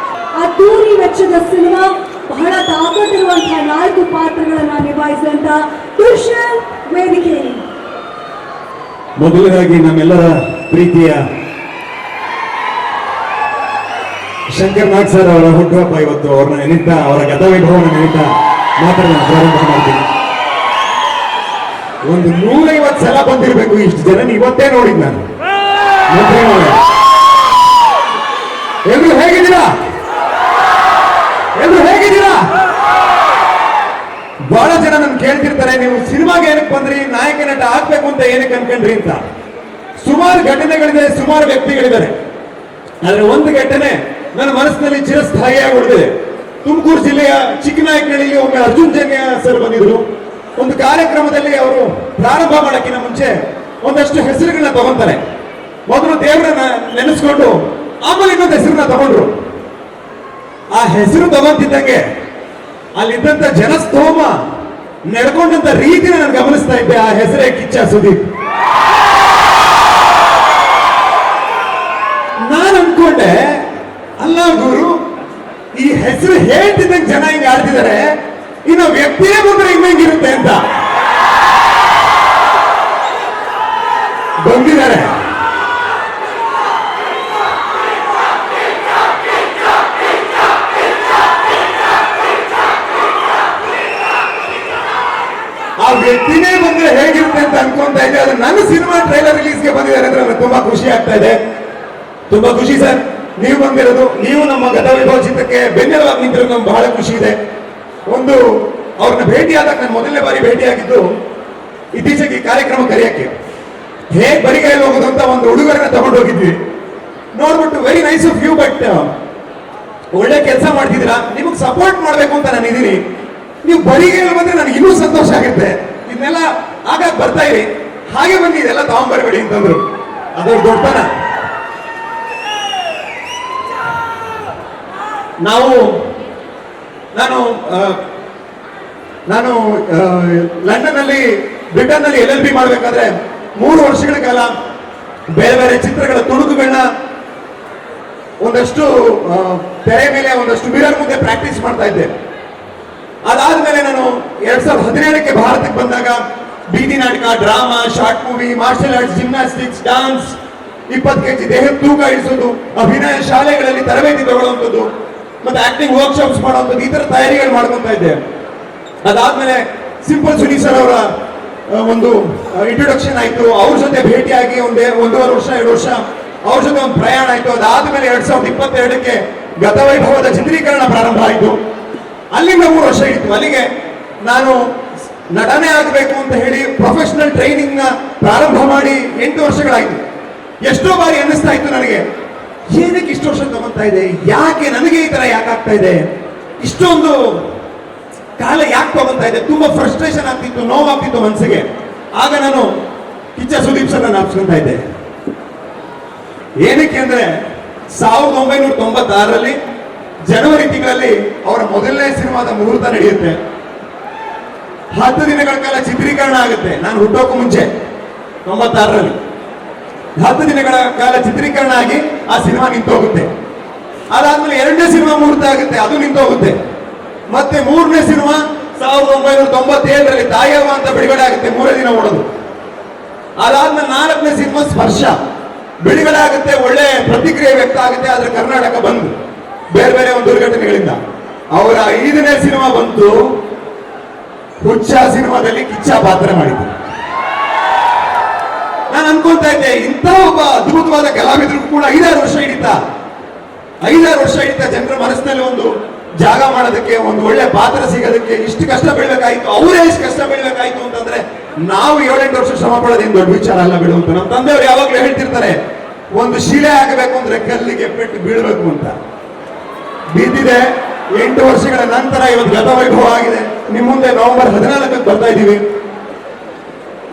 ಅದ್ದೂರಿ ವೆಚ್ಚದ ಸಿನಿಮಾ, ಬಹಳ ತಾಕತ್ತಿರುವಂತಹ 4 ಪಾತ್ರಗಳನ್ನ ನಿಭಾಯಿಸಿದಂತ ದರ್ಶನ್ ವೇದಿಕೆ. ಮೊದಲನೇದಾಗಿ ನಮ್ಮೆಲ್ಲರ ಪ್ರೀತಿಯ ಶಂಕರ್ ನಾಗ್ ಸರ್ ಅವರ ಹುಟ್ಟುಹಬ್ಬ ಇವತ್ತು. ಅವ್ರನ್ನ ನೆನೀತಾ, ಅವರ ಗತವೈಭವನ ನೆನೀತಾ ಮಾತಾಡೋಣ ಪ್ರಾರಂಭ ಮಾಡ್ತೀನಿ. ಒಂದು 150 ಸಲ ಬಂದಿರಬೇಕು ಇಷ್ಟು ಜನ ಇವತ್ತೇ ನೋಡಿದ್ ನಾನು. ಎಲ್ರು ಹೇಗಿದ್ದೀರಾ? ಎಲ್ರು ಹೇಗಿದ್ದೀರಾ? ಬಹಳ ಜನ ನನ್ ಕೇಳ್ತಿರ್ತಾರೆ, ನೀವು ಸಿನಿಮಾಗೆ ಏನಕ್ಕೆ ಬಂದ್ರಿ, ನಾಯಕ ನಟ ಆಗ್ಬೇಕು ಅಂತ ಏನಕ್ಕೆ ಅನ್ಕೊಂಡ್ರಿ ಅಂತ. ಸುಮಾರು ಘಟನೆಗಳಿದೆ, ಸುಮಾರು ವ್ಯಕ್ತಿಗಳಿದ್ದಾರೆ. ಆದ್ರೆ ಒಂದು ಘಟನೆ ನನ್ನ ಮನಸ್ಸಿನಲ್ಲಿ ಚಿರಸ್ಥಾಯಿಯಾಗಿ ಉಳಿದಿದೆ. ತುಮಕೂರು ಜಿಲ್ಲೆಯ ಚಿಕ್ಕನಾಯಕನಹಳ್ಳಿಯಲ್ಲಿ ಒಮ್ಮೆ ಅರ್ಜುನ್ ಜನ್ಯ ಸರ್ ಬಂದಿದ್ರು. ಒಂದು ಕಾರ್ಯಕ್ರಮದಲ್ಲಿ ಅವರು ಪ್ರಾರಂಭ ಮಾಡೋಕ್ಕಿಂತ ಮುಂಚೆ ಒಂದಷ್ಟು ಹೆಸರುಗಳನ್ನ ತಗೊಂತಾರೆ. ಮೊದಲು ದೇವರನ್ನ ನೆನೆಸ್ಕೊಂಡು ಆಮೇಲೆ ಇನ್ನೊಂದು ಹೆಸರನ್ನ ತಗೊಂಡ್ರು. ಆ ಹೆಸರು ತಗೊಂತಿದ್ದಂಗೆ ಅಲ್ಲಿದ್ದಂತ ಜನಸ್ತೋಮ ನಡ್ಕೊಂಡಂತ ರೀತಿನ ನಾನು ಗಮನಿಸ್ತಾ ಇದ್ದೆ. ಆ ಹೆಸರೇ ಕಿಚ್ಚ ಸುದೀಪ್. ನಾನು ಅನ್ಕೊಂಡೆ, ಅಲ್ಲ ಗುರು, ಈ ಹೆಸರು ಹೇಳ್ತಿದ್ದಂಗೆ ಜನ ಹಿಂಗೆ ಆಡ್ತಿದ್ದಾರೆ, ಇನ್ನು ವ್ಯಕ್ತಿಯೇ ಬಂದ್ರೆ ಹಿಂಗಿರುತ್ತೆ ಅಂತ. ಬಂದಿದ್ದಾರೆ. ಆ ವ್ಯಕ್ತಿನೇ ಬಂದ್ರೆ ಹೇಗಿರುತ್ತೆ ಅಂತ ಅನ್ಕೊಂತ ಇದ್ದೆ. ಅದು ನನ್ನ ಸಿನಿಮಾ ಟ್ರೈಲರ್ ರಿಲೀಸ್ಗೆ ಬಂದಿದ್ದಾರೆ ಅಂದ್ರೆ ನನಗೆ ತುಂಬಾ ಖುಷಿ ಆಗ್ತಾ ಇದೆ. ತುಂಬಾ ಖುಷಿ ಸರ್, ನೀವು ಬಂದಿರೋದು, ನೀವು ನಮ್ಮ ಗತವೈಭವ ಚಿತ್ರಕ್ಕೆ ಬೆನ್ನೆಲುವಾಗಿ ನಿಂತಿರೋದು ನಮ್ಗೆ ಬಹಳ ಖುಷಿ ಇದೆ. ಒಂದು ಅವ್ರನ್ನ ಭೇಟಿಯಾದಾಗ ನಾನು ಮೊದಲನೇ ಬಾರಿ ಭೇಟಿಯಾಗಿದ್ದು ಇತ್ತೀಚೆಗೆ ಈ ಕಾರ್ಯಕ್ರಮ ಕರೆಯಕ್ಕೆ. ಹೇಗೆ ಬರಿಗೈಯಲ್ಲಿ ಹೋಗೋದು ಅಂತ ಒಂದು ಹುಡುಗರನ್ನ ತಗೊಂಡು ಹೋಗಿದ್ವಿ. ನೋಡ್ಬಿಟ್ಟು very nice of you, but ಒಳ್ಳೆ ಕೆಲಸ ಮಾಡ್ತಿದ್ದೀರಾ, ನಿಮಗೆ ಸಪೋರ್ಟ್ ಮಾಡಬೇಕು ಅಂತ ನಾನು ಇದೀನಿ. ನೀವು ಬರಿಗೈಯಲ್ಲಿ ಬಂದ್ರೆ ನನಗೆ ಇನ್ನೂ ಸಂತೋಷ ಆಗುತ್ತೆ. ಇದನ್ನೆಲ್ಲ ಆಗಾಗ ಬರ್ತಾ ಇರಿ, ಹಾಗೆ ಬನ್ನಿ, ಇದೆಲ್ಲ ತಗೊಂಡ್ಬರ್ಬೇಡಿ ಅಂತಂದ್ರು. ಅದ್ರ ದೊಡ್ಡತನ. ನಾನು ಲಂಡನ್ ನಲ್ಲಿ, ಬ್ರಿಟನ್ ನಲ್ಲಿ LLB ಮಾಡಬೇಕಾದ್ರೆ 3 ವರ್ಷಗಳ ಕಾಲ ಬೇರೆ ಬೇರೆ ಚಿತ್ರಗಳ ತುಣುಕುಗಳನ್ನ ಒಂದಷ್ಟು ತೆರೆ ಮೇಲೆ, ಒಂದಷ್ಟು ಮಿರರ್ ಮುಂದೆ ಪ್ರಾಕ್ಟೀಸ್ ಮಾಡ್ತಾ ಇದ್ದೆ. ಅದಾದ್ಮೇಲೆ ನಾನು 2017ಕ್ಕೆ ಭಾರತಕ್ಕೆ ಬಂದಾಗ ಬೀದಿ ನಾಟಕ, drama, short movie, martial arts, gymnastics, dance, 20 kg ದೇಹದ ತೂಕ ಇಳಿಸೋದು, ಅಭಿನಯ ಶಾಲೆಗಳಲ್ಲಿ ತರಬೇತಿ ತಗೊಳ್ಳುವಂಥದ್ದು, ಮತ್ತೆ ಆಕ್ಟಿಂಗ್ ವರ್ಕ್ಶಾಪ್ಸ್ ಮಾಡುವಂಥದ್ದು, ಈ ತರ ತಯಾರಿಗಳು ಮಾಡ್ಕೊಂತ ಇದ್ದೆ. ಅದಾದ್ಮೇಲೆ ಸಿಂಪಲ್ ಸುನಿ ಸರ್ ಅವರ ಒಂದು ಇಂಟ್ರೊಡಕ್ಷನ್ ಆಯ್ತು. ಅವ್ರ ಜೊತೆ ಭೇಟಿಯಾಗಿ 1.5 ವರ್ಷ 2 ವರ್ಷ ಅವ್ರ ಜೊತೆ ಒಂದು ಪ್ರಯಾಣ ಆಯ್ತು. ಅದಾದ್ಮೇಲೆ 2022ಕ್ಕೆ ಗತವೈಭವದ ಚಿತ್ರೀಕರಣ ಪ್ರಾರಂಭ ಆಯಿತು. ಅಲ್ಲಿಂದ 3 ವರ್ಷ ಇತ್ತು. ಅಲ್ಲಿಗೆ ನಾನು ನಟನೆ ಆಗಬೇಕು ಅಂತ ಹೇಳಿ ಪ್ರೊಫೆಷನಲ್ ಟ್ರೈನಿಂಗ್ ನ ಪ್ರಾರಂಭ ಮಾಡಿ 8 ವರ್ಷಗಳಾಯ್ತು. ಎಷ್ಟೋ ಬಾರಿ ಅನ್ನಿಸ್ತಾ ಇತ್ತು ನನಗೆ, ಏನಕ್ಕೆ ಇಷ್ಟು ವರ್ಷ ತಗೊಂತಾ ಇದೆ, ಯಾಕೆ ನನಗೆ ಈ ತರ ಯಾಕೆ ಆಗ್ತಾ ಇದೆ, ಇಷ್ಟೊಂದು ಕಾಲ ಯಾಕೆ ತಗೊಂತಾ ಇದೆ, ತುಂಬಾ ಫ್ರಸ್ಟ್ರೇಷನ್ ಆಗ್ತಿತ್ತು, ನೋವಾಗ್ತಿತ್ತು ಮನಸ್ಸಿಗೆ. ಆಗ ನಾನು ಕಿಚ್ಚ ಸುದೀಪ್ ಸರ್ ನಾಪ್ಸ್ಕೊಂತ ಇದ್ದೆ. ಏನಕ್ಕೆ ಅಂದ್ರೆ 1996ರಲ್ಲಿ ಜನವರಿ ತಿಂಗಳಲ್ಲಿ ಅವರ ಮೊದಲನೇ ಸಿನಿಮಾದ ಮುಹೂರ್ತ ನಡೆಯುತ್ತೆ. 10 ದಿನಗಳ ಕಾಲ ಚಿತ್ರೀಕರಣ ಆಗುತ್ತೆ. ನಾನು ಹುಟ್ಟೋಕು ಮುಂಚೆ 96ರಲ್ಲಿ 10 ದಿನಗಳ ಕಾಲ ಚಿತ್ರೀಕರಣ ಆಗಿ ಆ ಸಿನಿಮಾ ನಿಂತೋಗುತ್ತೆ. ಅದಾದ್ಮೇಲೆ 2ನೇ ಸಿನಿಮಾ ಮುಹೂರ್ತ ಆಗುತ್ತೆ, ಅದು ನಿಂತೋಗುತ್ತೆ. ಮತ್ತೆ 3ನೇ ಸಿನಿಮಾ 1997ರಲ್ಲಿ ತಾಯವ್ವ ಅಂತ ಬಿಡುಗಡೆ ಆಗುತ್ತೆ, 3 ದಿನ ಓಡೋದು. ಅದಾದ್ಮೇಲೆ 4ನೇ ಸಿನಿಮಾ ಸ್ಪರ್ಶ ಬಿಡುಗಡೆ ಆಗುತ್ತೆ, ಒಳ್ಳೆ ಪ್ರತಿಕ್ರಿಯೆ ವ್ಯಕ್ತ ಆಗುತ್ತೆ. ಆದ್ರೆ ಕರ್ನಾಟಕ ಬಂದು ಬೇರೆ ಬೇರೆ ಒಂದು ದುರ್ಘಟನೆಗಳಿಂದ ಅವರ 5ನೇ ಸಿನಿಮಾ ಬಂತು, ಹುಚ್ಚ ಸಿನಿಮಾದಲ್ಲಿ ಕಿಚ್ಚ ಪಾತ್ರ ಮಾಡಿದ್ರು. ನಾನು ಅನ್ಕೊಂತ ಇದ್ದೆ, ಇಂಥ ಒಬ್ಬ ಅದ್ಭುತವಾದ ಕಲಾವಿದ್ರು ಕೂಡ 5-6 ವರ್ಷ ಹಿಡಿತಾ ಜನರ ಮನಸ್ಸಿನಲ್ಲಿ ಒಂದು ಜಾಗ ಮಾಡೋದಕ್ಕೆ, ಒಂದು ಒಳ್ಳೆ ಪಾತ್ರ ಸಿಗೋದಕ್ಕೆ ಇಷ್ಟು ಕಷ್ಟ ಬೀಳ್ಬೇಕಾಯ್ತು. ಅವರೇ ಇಷ್ಟು ಕಷ್ಟ ಬೀಳ್ಬೇಕಾಯ್ತು ಅಂತಂದ್ರೆ ನಾವು 7-8 ವರ್ಷ ಶ್ರಮ ಪಡೋದೇನು ದೊಡ್ಡ ವಿಚಾರ ಅಲ್ಲ ಬಿಡು ಅಂತ ನಮ್ಮ ತಂದೆಯವರು ಯಾವಾಗಲೂ ಹೇಳ್ತಿರ್ತಾರೆ, ಒಂದು ಶಿಲೆ ಆಗಬೇಕು ಅಂದ್ರೆ ಕಲ್ಲಿಗೆ ಪೆಟ್ಟು ಬೀಳ್ಬೇಕು ಅಂತ. ಬಿದ್ದಿದೆ. 8 ವರ್ಷಗಳ ನಂತರ ಇವತ್ತು ಗತವೈಭವ ಆಗಿದೆ. ನಿಮ್ಮ ಮುಂದೆ ನವೆಂಬರ್ 14ಕ್ಕೆ ಬರ್ತಾ ಇದ್ದೀವಿ.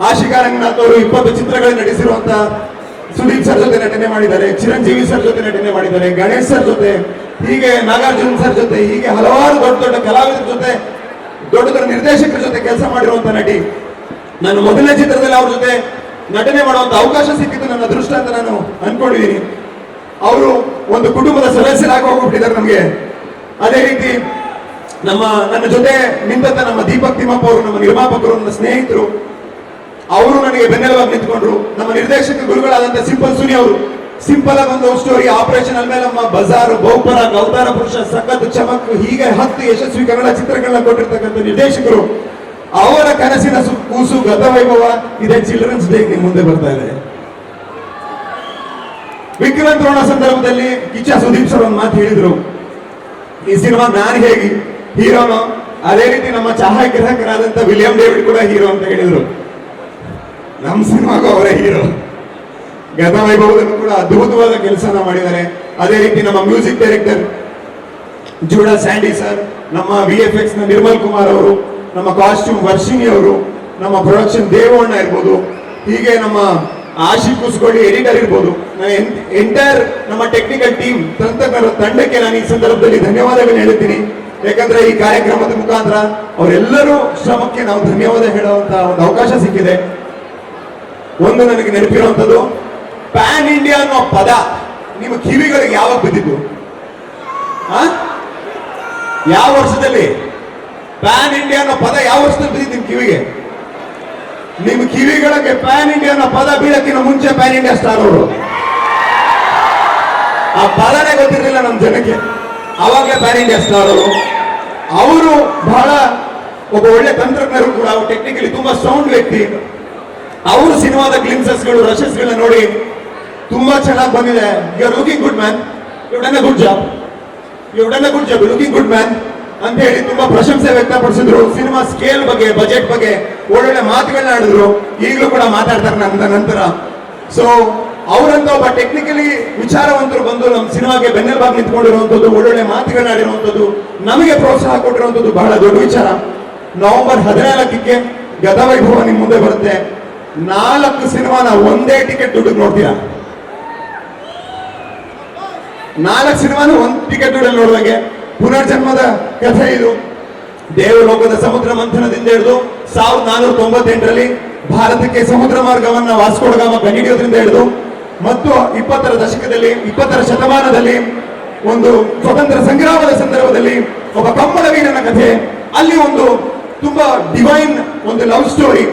ಆಶಿಕಾ ರಂಗನಾಥ್ ಅವರು 20 ಚಿತ್ರಗಳಲ್ಲಿ ನಟಿಸಿರುವಂತ ಸುದೀಪ್ ಸರ್ ಜೊತೆ ನಟನೆ ಮಾಡಿದ್ದಾರೆ, ಚಿರಂಜೀವಿ ಸರ್ ಜೊತೆ ನಟನೆ ಮಾಡಿದ್ದಾರೆ, ಗಣೇಶ್ ಸರ್ ಜೊತೆ, ಹೀಗೆ ನಾಗಾರ್ಜುನ್ ಸರ್ ಜೊತೆ, ಹೀಗೆ ಹಲವಾರು ದೊಡ್ಡ ದೊಡ್ಡ ಕಲಾವಿದರ ಜೊತೆ, ದೊಡ್ಡ ದೊಡ್ಡ ನಿರ್ದೇಶಕರ ಜೊತೆ ಕೆಲಸ ಮಾಡಿರುವಂತ ನಟಿ. ನನ್ನ ಮೊದಲನೇ ಚಿತ್ರದಲ್ಲಿ ಅವ್ರ ಜೊತೆ ನಟನೆ ಮಾಡುವಂತ ಅವಕಾಶ ಸಿಕ್ಕಿದ್ದು ನನ್ನ ಅದೃಷ್ಟ ಅಂತ ನಾನು ಅನ್ಕೊಂಡಿದ್ದೀನಿ. ಅವರು ಒಂದು ಕುಟುಂಬದ ಸದಸ್ಯರಾಗಿ ಹೋಗ್ಬಿಟ್ಟಿದ್ದಾರೆ ನಮಗೆ. ಅದೇ ರೀತಿ ನನ್ನ ಜೊತೆ ನಿಂತ ನಮ್ಮ ದೀಪಕ್ ತಿಮ್ಮಪ್ಪ ಅವರು, ನಮ್ಮ ನಿರ್ಮಾಪಕರು, ನನ್ನ ಸ್ನೇಹಿತರು, ಅವರು ನನಗೆ ಬೆನ್ನೆಲುಬಾಗಿ ನಿಂತ್ಕೊಂಡ್ರು. ನಮ್ಮ ನಿರ್ದೇಶಕ ಗುರುಗಳಾದಂತ ಸಿಂಪಲ್ ಸುನಿ ಅವರು ಸಿಂಪಲ್ ಆಗಿ ಒಂದು ಕೂಸ್ಟೋರಿ, ಆಪರೇಷನ್ ಅಲ್ಮೇಲಮ್ಮ, ಬಜಾರ್, ಬಹುಪರ, ಅವತಾರ ಪುರುಷ, ಸಖತ್, ಚಮಕ್, ಹೀಗೆ 10 ಯಶಸ್ವಿ ಕನ್ನಡ ಚಿತ್ರಗಳನ್ನ ಕೊಟ್ಟಿರ್ತಕ್ಕಂಥ ನಿರ್ದೇಶಕರು, ಅವರ ಕನಸಿನ ಕೂಸು ಗತವೈಭವ ಇದೇ ಚಿಲ್ಡ್ರನ್ಸ್ ಡೇ ಮುಂದೆ ಬರ್ತಾ ಇದೆ. ವಿಕ್ರಾಂತ್ ರೋಣ ಸಂದರ್ಭದಲ್ಲಿ ಕಿಚ್ಚ ಸುದೀಪ್ ಸರ್ ಒಂದು ಮಾತು ಹೇಳಿದ್ರು, ಈ ಸಿನಿಮಾ ನಾನು ಹೇಗೆ ಹೀರೋನೋ ಅದೇ ರೀತಿ ನಮ್ಮ ಛಾಯಾಗ್ರಾಹಕರಾದಂತ ವಿಲಿಯಂ ಡೇವಿಡ್ ಕೂಡ ಹೀರೋ ಅಂತ ಹೇಳಿದ್ರು. ನಮ್ಮ ಸಿನಿಮಾಗೂ ಅವರೇ ಹೀರೋ. ಗತವೈಭವದಲ್ಲೂ ಕೂಡ ಅದ್ಭುತವಾದ ಕೆಲಸನ ಮಾಡಿದ್ದಾರೆ. ಅದೇ ರೀತಿ ನಮ್ಮ music director Judah Sandy sir, ನಮ್ಮ VFX ನ ನಿರ್ಮಲ್ ಕುಮಾರ್ ಅವರು, ನಮ್ಮ ಕಾಸ್ಟ್ಯೂಮ್ ವರ್ಷಿಣಿ ಅವರು, ನಮ್ಮ ಪ್ರೊಡಕ್ಷನ್ ದೇವಣ್ಣ ಇರ್ಬೋದು, ಹೀಗೆ ನಮ್ಮ ಆಶಿಕ್ ಕುಸ್ಕೋಡಿ ಎಡಿಟರ್ ಇರ್ಬೋದು, ಎಂಟೈರ್ ನಮ್ಮ ಟೆಕ್ನಿಕಲ್ ಟೀಮ್, ತಂತ್ರಜ್ಞರ ತಂಡಕ್ಕೆ ನಾನು ಈ ಸಂದರ್ಭದಲ್ಲಿ ಧನ್ಯವಾದಗಳನ್ನು ಹೇಳ್ತೀನಿ. ಯಾಕಂದ್ರೆ ಈ ಕಾರ್ಯಕ್ರಮದ ಮುಖಾಂತರ ಅವರೆಲ್ಲರೂ ಶ್ರಮಕ್ಕೆ ನಾವು ಧನ್ಯವಾದ ಹೇಳುವಂತ ಒಂದು ಅವಕಾಶ ಸಿಕ್ಕಿದೆ. ಒಂದು ನನಗೆ ನೆನಪಿರುವಂತದ್ದು, ಪ್ಯಾನ್ ಇಂಡಿಯಾ ಅನ್ನೋ ಪದ ನಿಮ್ಮ ಕಿವಿಗಳಿಗೆ ಯಾವಾಗ ಬಿದ್ದಿದ್ದು? ಯಾವ ವರ್ಷದಲ್ಲಿ ಪ್ಯಾನ್ ಇಂಡಿಯಾ ಅನ್ನೋ ಪದ ಯಾವ ವರ್ಷದಲ್ಲಿ ಬಿದ್ದಿದ್ದು ನಿಮ್ ಕಿವಿಗೆ? ನಿಮ್ ಕಿವಿಗಳಿಗೆ ಪ್ಯಾನ್ ಇಂಡಿಯಾ ಅನ್ನೋ ಪದ ಬೀಳಕ್ಕಿಂತ ಮುಂಚೆ ಪ್ಯಾನ್ ಇಂಡಿಯಾ ಸ್ಟಾರ್ ಅವರು, ಆ ಪದನೇ ಗೊತ್ತಿರಲಿಲ್ಲ ನಮ್ಮ ಜನಕ್ಕೆ, ಅವಾಗಲೇ ಪ್ಯಾನ್ ಇಂಡಿಯಾ ಸ್ಟಾರ್ ಅವರು ಬಹಳ ಒಬ್ಬ ಒಳ್ಳೆ ತಂತ್ರಜ್ಞರು ಕೂಡ, ಟೆಕ್ನಿಕಲಿ ತುಂಬಾ ಸೌಂಡ್ ವ್ಯಕ್ತಿ. ಅವರು ಸಿನಿಮಾದ ಗ್ಲಿಮ್ಸಸ್ಗಳು, ರಶಸ್ಗಳನ್ನ ನೋಡಿ ತುಂಬಾ ಚೆನ್ನಾಗಿ ಬಂದಿದೆ, you are looking good man, you done a good job, you done a good job, looking good man ಅಂತ ಹೇಳಿ ತುಂಬಾ ಪ್ರಶಂಸೆ ವ್ಯಕ್ತಪಡಿಸಿದ್ರು. ಸಿನಿಮಾ ಸ್ಕೇಲ್ ಬಗ್ಗೆ, ಬಜೆಟ್ ಬಗ್ಗೆ ಒಳ್ಳೊಳ್ಳೆ ಮಾತುಗಳನ್ನ ಆಡಿದ್ರು. ಈಗಲೂ ಕೂಡ ಮಾತಾಡ್ತಾರೆ ನನ್ನ ನಂತರ. ಸೊ ಅವರಂತ ಒಬ್ಬ ಟೆಕ್ನಿಕಲಿ ವಿಚಾರವಂತರು ಬಂದು ನಮ್ಮ ಸಿನಿಮಾಗೆ ಬೆನ್ನೆಲುಬಾಗಿ ನಿಂತ್ಕೊಂಡಿರುವಂತದ್ದು, ಒಳ್ಳೊಳ್ಳೆ ಮಾತುಗಳನ್ನ ಆಡಿರುವಂತದ್ದು, ನಮಗೆ ಪ್ರೋತ್ಸಾಹ ಕೊಟ್ಟಿರುವಂತದ್ದು ಬಹಳ ದೊಡ್ಡ ವಿಚಾರ. ನವೆಂಬರ್ 14ಕ್ಕೆ ಗತವೈಭವ ನಿಮ್ ಮುಂದೆ ಬರುತ್ತೆ. 4 ಸಿನಿಮಾನ ಒಂದೇ ಟಿಕೆಟ್ ದುಡ್ಡು ನೋಡ್ತೀರಾ? 4 ಸಿನಿಮಾನ ಒಂದ್ ಟಿಕೆಟ್ ದುಡ್ಡಲ್ಲಿ ನೋಡುವಾಗೆ. ಪುನರ್ಜನ್ಮದ ಕಥೆ ಇದು. ದೇವಲೋಕದ ಸಮುದ್ರ ಮಂಥನದಿಂದ ಹಿಡಿದು 1498ರಲ್ಲಿ ಭಾರತಕ್ಕೆ ಸಮುದ್ರ ಮಾರ್ಗವನ್ನ ವಾಸ್ಕೋಡಗಾಮ ಕಂಡುಹಿಡಿಯೋದ್ರಿಂದ ಹಿಡಿದು ಮತ್ತು 20ರ ದಶಕದಲ್ಲಿ, 20ರ ಶತಮಾನದಲ್ಲಿ ಒಂದು ಸ್ವತಂತ್ರ ಸಂಗ್ರಾಮದ ಸಂದರ್ಭದಲ್ಲಿ ಒಬ್ಬ ಕಮ್ಮಲ ವೀರನ ಕಥೆ, ಅಲ್ಲಿ ಒಂದು ತುಂಬಾ ಡಿವೈನ್ ಒಂದು ಲವ್ ಸ್ಟೋರಿ,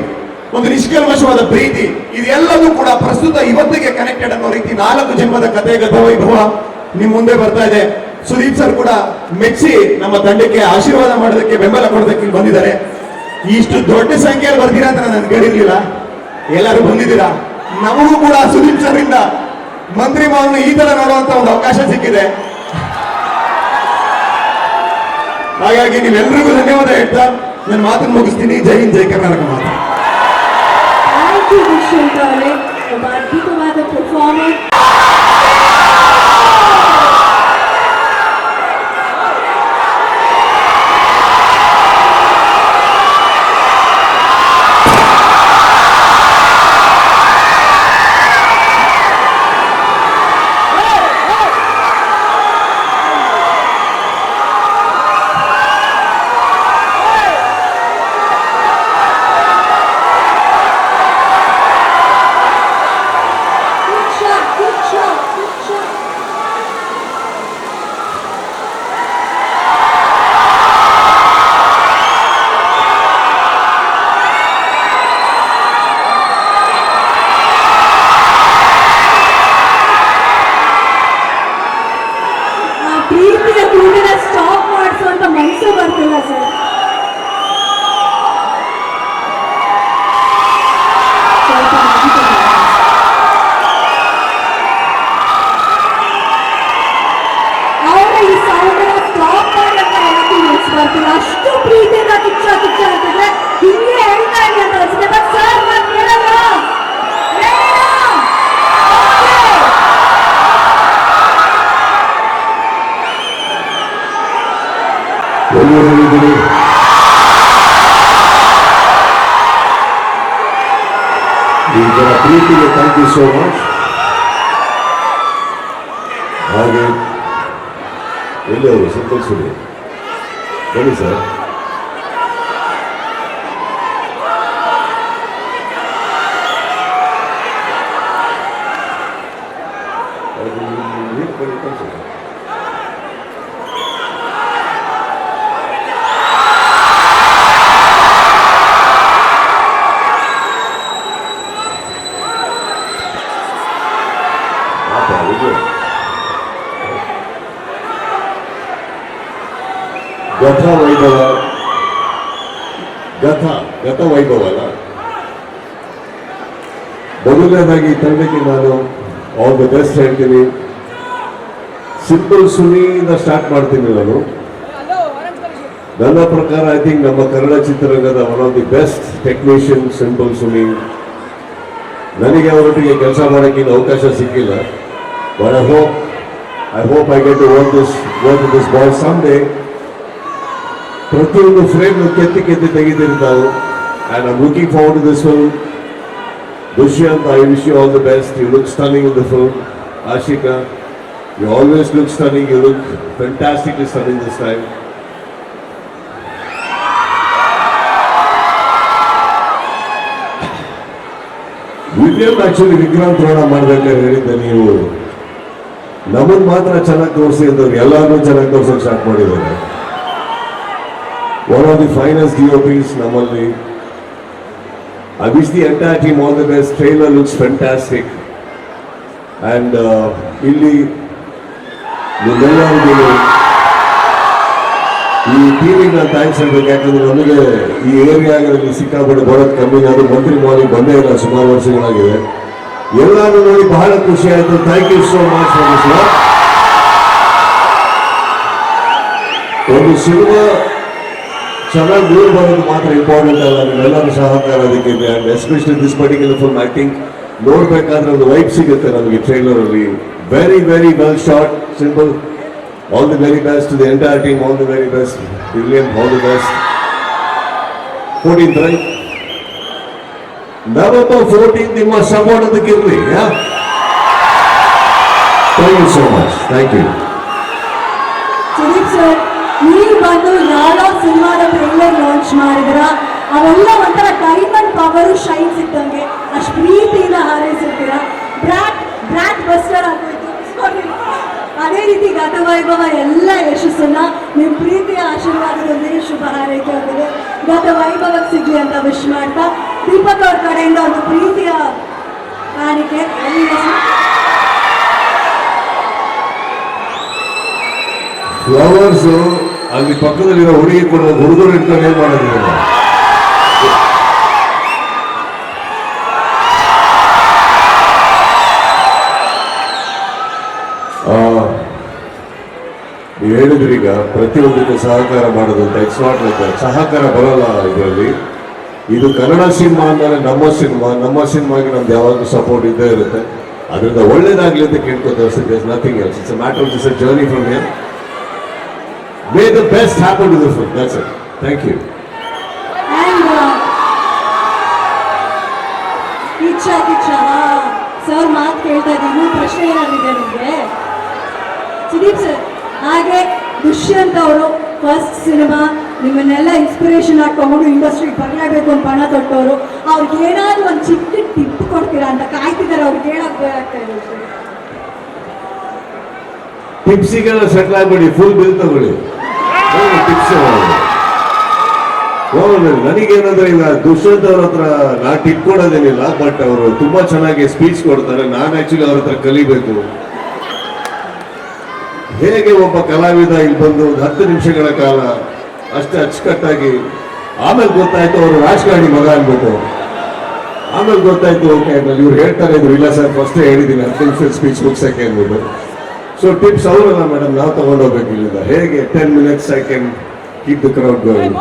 ಒಂದು ನಿಷ್ಕಲ್ಮಶವಾದ ಪ್ರೀತಿ, ಇದೆಲ್ಲವೂ ಕೂಡ ಪ್ರಸ್ತುತ ಇವತ್ತಿಗೆ ಕನೆಕ್ಟೆಡ್ ಅನ್ನೋ ರೀತಿ 4 ಜನ್ಮದ ಕಥೆ ಗತವೈಭವ ನಿಮ್ ಮುಂದೆ ಬರ್ತಾ ಇದೆ. ಸುದೀಪ್ ಸರ್ ಕೂಡ ಮೆಚ್ಚಿ ನಮ್ಮ ತಂಡಕ್ಕೆ ಆಶೀರ್ವಾದ ಮಾಡೋದಕ್ಕೆ, ಬೆಂಬಲ ಕೊಡೋದಕ್ಕೆ ಬಂದಿದ್ದಾರೆ. ಇಷ್ಟು ದೊಡ್ಡ ಸಂಖ್ಯೆಯಲ್ಲಿ ಬರ್ತೀರಾ ಅಂತ ನಾನು ಕೇಳಿರ್ಲಿಲ್ಲ. ಎಲ್ಲರೂ ಬಂದಿದ್ದೀರಾ. ನಮಗೂ ಕೂಡ ಸುದೀಪ್ ಸರ್ ಇಂದ ಮಂತ್ರಿ ಮಾವನ ಈ ತರ ನೋಡುವಂತ ಒಂದು ಅವಕಾಶ ಸಿಕ್ಕಿದೆ. ಹಾಗಾಗಿ ನೀವೆಲ್ಲರಿಗೂ ಧನ್ಯವಾದ ಹೇಳ್ತಾ ನನ್ನ ಮಾತನ್ನು ಮುಗಿಸ್ತೀನಿ. ಜೈ ಹಿಂದ್, ಜೈ ಕರ್ನಾಟಕ ಮಾತು. ಥ್ಯಾಂಕ್ ಯು ದುಷ್ಯಂತ್ ಅವರೇ, ಒಬ್ಬ ಅದ್ಭುತವಾದ ಪರ್ಫಾರ್ಮೆನ್ಸ್. ಸ್ಟಾಪ್ ಮಾಡಿಸುವಂತ ಮನಸ್ಸು ಬರ್ತಿಲ್ಲ ಸರ್. ಅವರ ಈ ಸೌಂಡ್ ಸ್ಟಾಪ್ ಮಾಡಕ್ಕೆ ಯಾಕೆ ಮನಸ್ಸು ಬರ್ತಿಲ್ಲ? ಅಷ್ಟು ಪ್ರೀತಿಯಿಂದ ಕಿಚ್ಚ ಕಿಚ್ಚ ಅಂತಿದ್ರೆ ಹಿಂಗೆ ಹೇಳ್ತಾ ಇದೆ ಅಂತ ಅನ್ಸುತ್ತೆ. ಬಟ್ ಸರ್ ನಾನು ಕೇಳಲ್ಲ, ಈ ಜನ ಪ್ರೀತಿಗೆ ಥ್ಯಾಂಕ್ ಯು ಸೋ ಮಚ್. ಹಾಗೆ ಎಲ್ಲಿ ಅವರು ಸಿಂಪಲ್ ಸುಡಿ ಬನ್ನಿ ಸರ್. ಗತ ವೈಭವ ಗತ ವೈಭವ ಅಲ್ಲ. ಮೊದಲನೇದಾಗಿ ತಂಡಕ್ಕೆ ನಾನು ಆಲ್ ದ ಬೆಸ್ಟ್ ಹೇಳ್ತೀನಿ. ಸಿಂಪಲ್ ಸುನಿಯಿಂದ ಸ್ಟಾರ್ಟ್ ಮಾಡ್ತೀನಿ ನಾನು. ನನ್ನ ಪ್ರಕಾರ ಐ ಥಿಂಕ್ ನಮ್ಮ ಕನ್ನಡ ಚಿತ್ರರಂಗದ one of the best technician Simple Suni. ನನಗೆ ಅವರೊಟ್ಟಿಗೆ ಕೆಲಸ ಮಾಡೋಕ್ಕೆ ಅವಕಾಶ ಸಿಕ್ಕಿಲ್ಲ. But I hope I get to work this boy someday. ಪ್ರತಿಯೊಂದು ಫ್ರೇಮ್ ಕೆತ್ತಿ ತೆಗೆದಿರ್ತಾವೆ. And I am looking forward to this film. Dushyant, I wish you all the best. You look stunning in the film. Ashika, you always look stunning. You look fantastically stunning this time. William actually Vikrant Rona ಮಾಡ್ಬೇಕಾದ್ರೆ ಹೇಳಿದ್ದೆ, ನೀವು ನಮ್ಮನ್ನು ಮಾತ್ರ ಚೆನ್ನಾಗಿ ತೋರಿಸಿ ಅಂತವ್ರು ಎಲ್ಲರೂ ಚೆನ್ನಾಗಿ ತೋರ್ಸೋಕೆ ಸ್ಟಾರ್ಟ್ ಮಾಡಿದ್ದಾರೆ. One of the finest DOPs ನಮ್ಮಲ್ಲಿ. I wish the entire team all the best. Trailer looks fantastic. And ಇಲ್ಲಿ ನಿಮ್ಮೆಲ್ಲರಿಗೂ ಈ ಟೀಮಿಗೆ ನಾನು ಥ್ಯಾಂಕ್ಸ್ ಹೇಳ್ಬೇಕು. ಯಾಕಂದ್ರೆ ನಮಗೆ ಈ ಏರಿಯಾಗಳಲ್ಲಿ ಸಿಕ್ಕಾಪಟ್ಟೆ ಬರೋದು ಕಮ್ಮಿ. ಅದು ಮಂತ್ರಿ ಮಾಲಿ ಬಂದೇ ಇಲ್ಲ, ಸುಮಾರು ವರ್ಷಗಳಾಗಿದೆ. ಎಲ್ಲರೂ ನೋಡಿ ಬಹಳ ಖುಷಿ ಆಯಿತು. Thank you so much for this love. ಒಂದು ಸಿನಿಮಾ ಚೆನ್ನಾಗಿ ಮೂರು ಬರೋದು ಮಾತ್ರ ಇಂಪಾರ್ಟೆಂಟ್ ಅಲ್ಲ, ನೀವೆಲ್ಲರೂ ಸಹಕಾರ ಅದಕ್ಕೆ. And especially this particular film I think ನೋಡಬೇಕಾದ್ರೆ ಒಂದು ವೈಬ್ ಸಿಗುತ್ತೆ ನಮಗೆ ಟ್ರೈಲರಲ್ಲಿ. Very very well short, simple. All the very best to the entire team. All the very best. William, all the best. 14th right, November 14th ನಿಮ್ಮ ಸಪೋರ್ಟ್ ಅದಕ್ಕಿರಲಿ. Thank you so much. Thank you. Sudeep sir, ನೀವು ಬಂದು ಯಾವ ಸಿನಿಮಾದ ಟ್ರೈಲರ್ ಲಾಂಚ್ ಮಾಡಿದ್ರ, ಅವೆಲ್ಲ ಒಂಥರ ಡೈಮಂಡ್ ಪವರು ಶೈನ್ ಸಿಕ್ಕಂಗೆ ಅಷ್ಟು ಪ್ರೀತಿಯಿಂದ ಹಾರೈಸಿರ್ತೀರ. ಬ್ರಾಟ್ ಬಸ್ಟರ್ ಆಗೋಯ್ತು. ಅದೇ ರೀತಿ ಗತವೈಭವ ಎಲ್ಲ ಯಶಸ್ಸನ್ನ ನಿಮ್ಮ ಪ್ರೀತಿಯ ಆಶೀರ್ವಾದದೊಂದಿಗೆ ಶುಭ ಹಾರೈಕೆ ಆಗಿದೆ. ಗತವೈಭವಕ್ಕೆ ಸಿಗ್ಲಿ ಅಂತ ವಿಶ್ ಮಾಡ್ತಾ, ದೀಪಕ್ ಅವ್ರ ಕಡೆಯಿಂದ ಒಂದು ಪ್ರೀತಿಯ ಕಾಣಿಕೆ. ಫ್ಲವರ್ಸ್ ಅಲ್ಲಿ ಪಕ್ಕದಲ್ಲಿರೋ ಹುಡುಗಿ ಕೊಡೋ ಹುಡುಗರು ಇಟ್ಕೊಂಡು ಏನ್ ಮಾಡೋದಿಲ್ಲ. ನೀವು ಹೇಳಿದ್ರಿ ಈಗ ಪ್ರತಿಯೊಂದಕ್ಕೂ ಸಹಕಾರ ಮಾಡೋದು ಅಂತ. It's not like that. ಸಹಕಾರ ಬರೋಲ್ಲ ಇದರಲ್ಲಿ. ಇದು ಕನ್ನಡ ಸಿನಿಮಾ ಅಂದರೆ ನಮ್ಮ ಸಿನಿಮಾಗೆ ನಮ್ದು ಯಾವಾಗಲೂ ಸಪೋರ್ಟ್ ಇದ್ದೇ ಇರುತ್ತೆ. ಅದರಿಂದ ಒಳ್ಳೇದಾಗ್ಲಿ ಅಂತ ಕೇಳ್ಕೊತಾರೆ. Nothing else. It's a matter of this journey from here. May the best happen to the film. That's it. Thank you. And ಇಚ್ಛಾ ಸರ್ ಮಾತು ಕೇಳ್ತಾ ಇದ್ದೀನಿ. ಪ್ರಶ್ನೆ ಏನಾಗಿದೆ ನಿಮಗೆ ಸುದೀಪ್ ಸರ್? ಹಾಗೆ ದುಷ್ಯಂತ್ ಅವರು ಫಸ್ಟ್ ಸಿನಿಮಾ ನಿಮ್ಮನ್ನೆಲ್ಲ ಇನ್ಸ್ಪಿರೇಷನ್ ಹಾಕೊಂಡು ಇಂಡಸ್ಟ್ರಿಗೆ ಬರಲೇಬೇಕು ಅಂತ ಪಣ ತೊಟ್ಟವರು. ಅವ್ರಿಗೆ ಏನಾದ್ರು ಒಂದು ಚಿಕ್ಕ ಟಿಪ್ ಕೊಡ್ತೀರಾ ಅಂತ ಕಾಯ್ತಿದ್ದಾರೆ. ಅವ್ರಿಗೆ ಹೇಳಕ್ ಬೇಕಾಗ್ತಾ ಇದೆ. ಟಿಪ್ಸಿಗೆಲ್ಲ ಸೆಟ್ಲ್ ಆಗ್ಬೇಡಿ, ಫುಲ್ ಬಿಲ್ ತಗೊಳ್ಳಿ. ಟಿಪ್ಸ್ ನನಗೇನಂದ್ರೆ ಈಗ ದುಷ್ಯಂತ್ ಅವ್ರ ಹತ್ರ ನಾ ಟಿಪ್ ಕೊಡೋದೇನಿಲ್ಲ, ಬಟ್ ಅವರು ತುಂಬಾ ಚೆನ್ನಾಗಿ ಸ್ಪೀಚ್ ಕೊಡ್ತಾರೆ. ನಾನು ಆಕ್ಚುಲಿ ಅವ್ರ ಹತ್ರ ಕಲಿಬೇಕು. ಹೇಗೆ ಒಬ್ಬ ಕಲಾವಿದ ಇಲ್ಲಿ ಬಂದು ಒಂದು 10 ನಿಮಿಷಗಳ ಕಾಲ ಅಷ್ಟೇ ಅಚ್ಚುಕಟ್ಟಾಗಿ, ಆಮೇಲೆ ಗೊತ್ತಾಯ್ತು ಅವರು ರಾಜಕಾರಣಿ ಮಗ ಅನ್ಬೇಕು. ಆಮೇಲೆ ಗೊತ್ತಾಯ್ತು ಓಕೆ ಇವ್ರು ಹೇಳ್ತಾರೆ ಇದ್ರು, ಇಲ್ಲ ಸರ್ ಫಸ್ಟೇ ಹೇಳಿದ್ದೀನಿ 10 ನಿಮಿಷ ಸ್ಪೀಚ್ ಮುಗಿಸಕ್ಕೆ ಅಂದ್ಬಿಟ್ಟು. ಸೊ ಟಿಪ್ಸ್ ಅವರಲ್ಲ ಮೇಡಮ್, ನಾವು ತಗೊಂಡೋಗ್ಬೇಕು ಇಲ್ಲಿಂದ. ಹೇಗೆ 10 minutes I can keep the crowd going.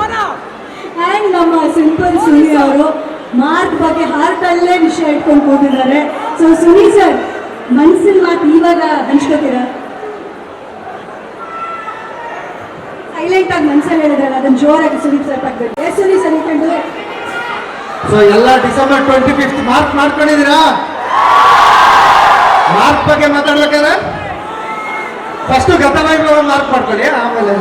And ನಮ್ಮ ಸಿಂಪಲ್ ಸುನಿ ಅವರು ಮಾರ್ಕ್ ಬಗ್ಗೆ ಹಾರ್ಟಲ್ಲೇ ವಿಷಯ ಇಟ್ಕೊಂಡು ಕೂತಿದ್ದಾರೆ. ಸೊ ಸುನಿ ಸರ್, ಮನಸ್ಸಿನ ಮಾತು ಇವಾಗ ಹಂಚ್ಕೋತೀರಾ? ಸೈಲೆಂಟ್ ಆಗಿ ಮನಸ್ಸಲ್ಲಿ ಹೇಳಿದ್ರಲ್ಲ, ಅದನ್ನ ಜೋರಾಗಿ ಸುದೀಪ್ ಸರ್ ತಗ್ಬೇಕು. Yes Suni sir, you can do it. So ಎಲ್ಲ ಡಿಸೆಂಬರ್ 25th ಮಾರ್ಕ್ ಮಾಡ್ಕೊಂಡಿದ್ದೀರಾ? ಮಾರ್ಕ್ ಬಗ್ಗೆ ಮಾತಾಡ್ಬೇಕಾದ್ರೆ ಫಸ್ಟ್ ಗತವೈಭವ ಮಾರ್ಕ್ ಮಾಡ್ಕೊಳ್ಳಿ, ಆಮೇಲೆ